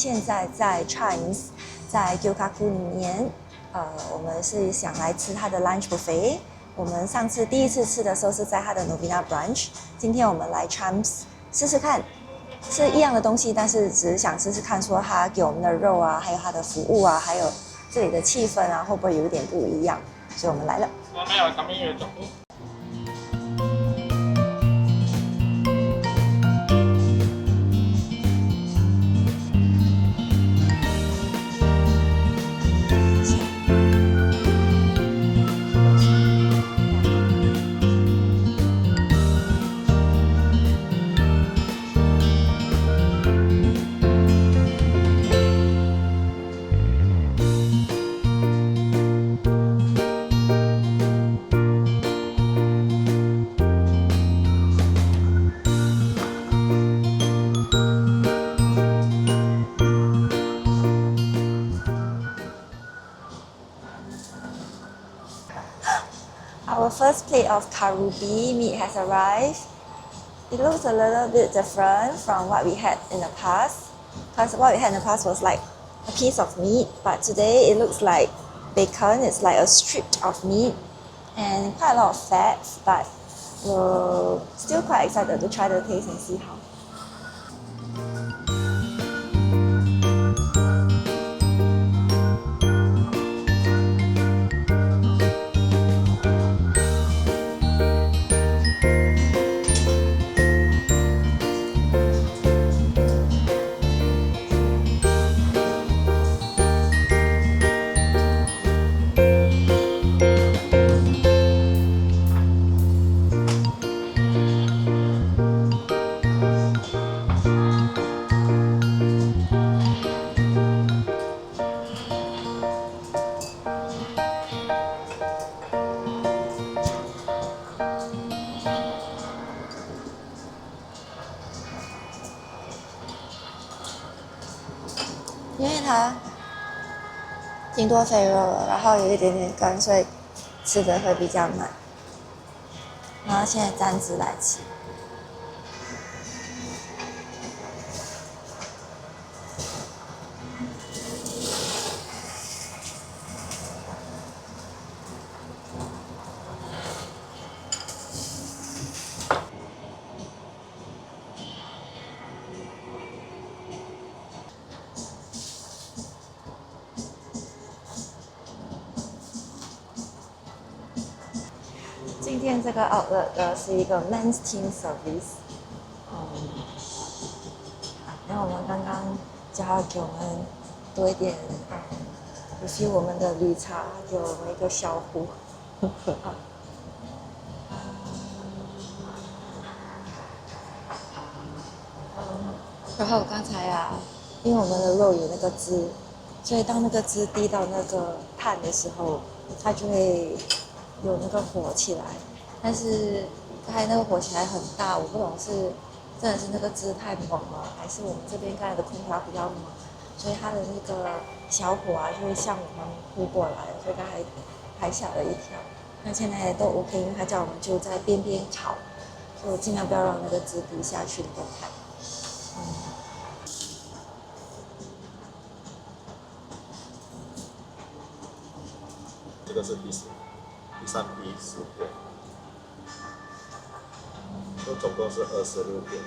现在在 Chimes， 在 Gyokaku 里面，我们是想来吃它的 lunch buffet。我们上次第一次吃的时候是在它的 Novena branch， 今天我们来 Chimes 试试看，是一样的东西，但是只是想试试看，说它给我们的肉啊，还有它的服务啊，还有这里的气氛啊，会不会有一点不一样？所以我们来了。Our first plate of karubi meat has arrived. It looks a little bit different from what we had in the past, because what we had in the past was like a piece of meat, but today it looks like bacon. It's like a strip of meat and quite a lot of fats, but we're still quite excited to try the taste and see how.因为它挺多肥肉的，然后有一点点干，所以吃的会比较慢。然后现在蘸汁来吃。今天这个 outlet 的是一个 men's team service， 然后我们刚刚叫他给我们多一点refill 我们的绿茶，给我们一个小壶，很可爱。然后刚才因为我们的肉有那个汁，所以当那个汁滴到那个炭的时候，它就会有那个火起来。但是刚才那个火起来很大，我不懂是真的是那个汁太猛了，还是我们这边刚才的空调比较猛，所以它的那个小火就会向我们扑过来，所以刚才还吓了一跳。那现在都 OK， 因为他叫我们就在边边炒，所以我尽量不要让那个汁滴下去那个炭。这个是第三批试点，总共是26点。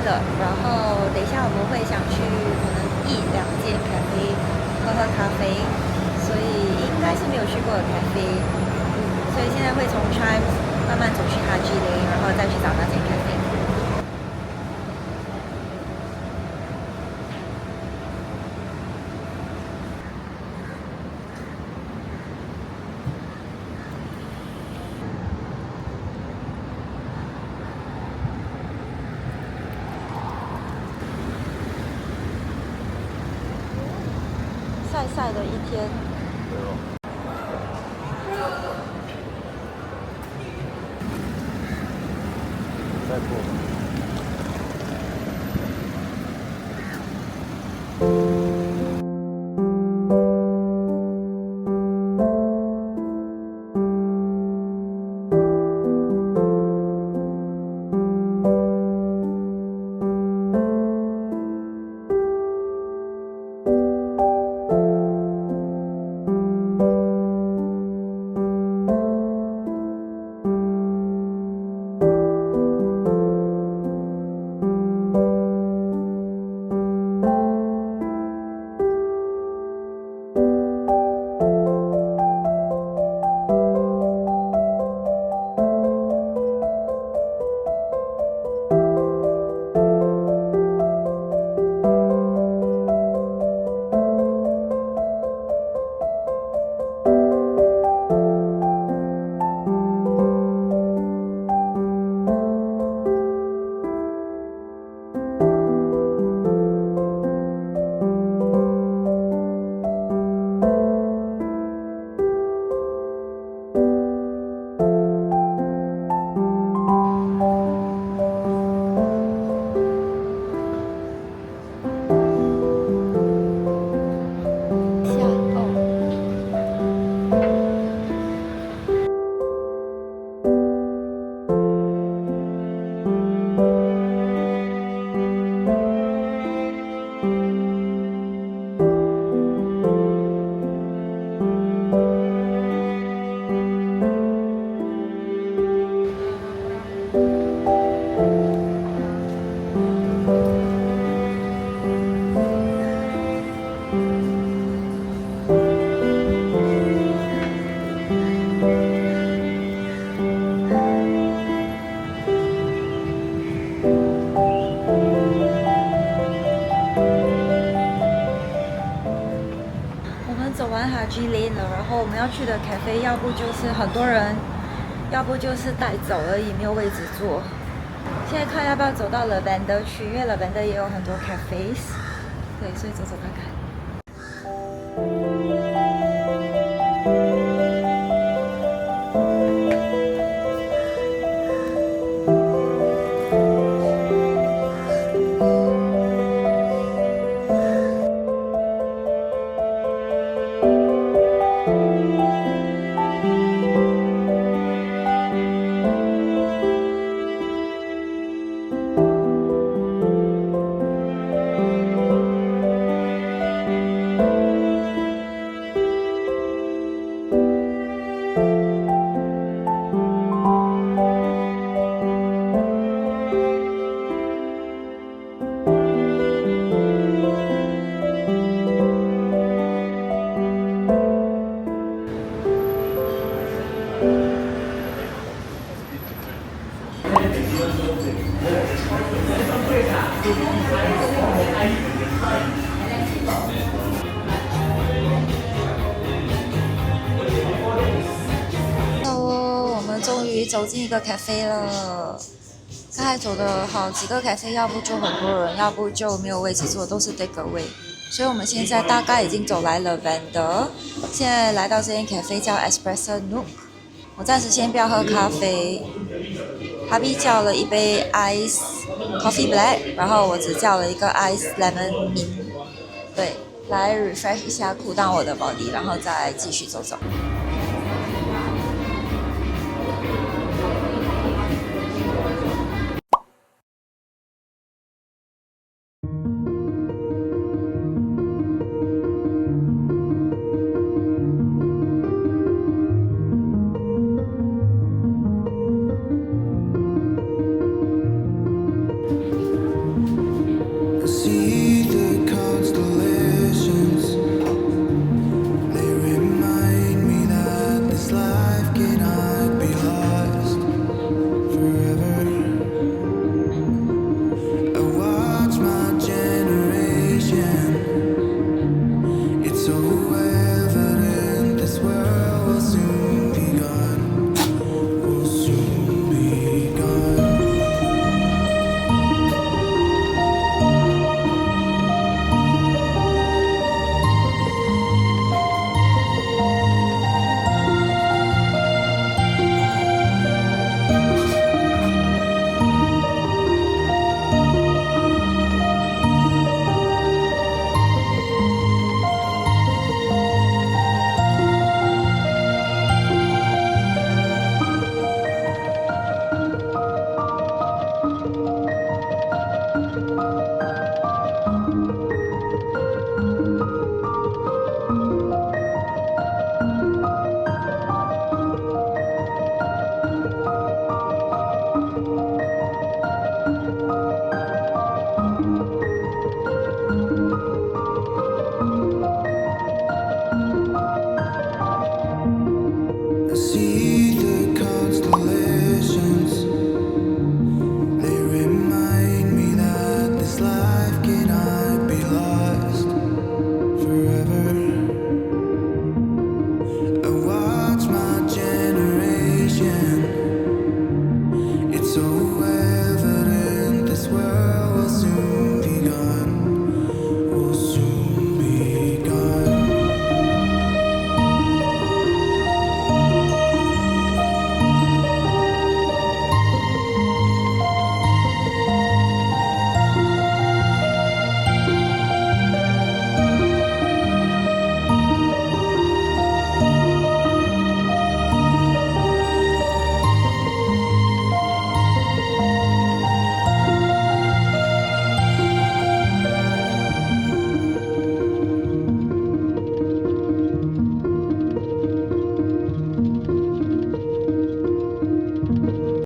了，然后等一下我们会想去可能1、2间咖啡喝咖啡，所以应该是没有去过的咖啡，所以现在会从 Chimes 慢慢走去Haji Lane，然后再去找那间咖啡。晒晒的一天。对哦。再过。走完Haji Lane 了，然后我们要去的咖啡，要不就是很多人，要不就是带走而已，没有位置坐。现在看要不要走到 Lavender 去，因为 Lavender 也有很多 cafes， 对，所以走走看看。我们终于走进一个 cafe 了。刚才走的好几个 cafe， 要不就很多人，要不就没有位置坐，都是 take away。所以我们现在大概已经走来了 Lavender， 现在来到这间 cafe 叫 Espresso Nook。我暂时先不要喝咖啡。Habi 叫了一杯 ice coffee black， 然后我只叫了一个 ice lemon mint。对，来 refresh 一下cool down我的 body， 然后再继续走走。see the constellations. They remind me that this life cannot be lost forever. I watch my generation. It's so evident this world will soon be gone. Will soon be gone.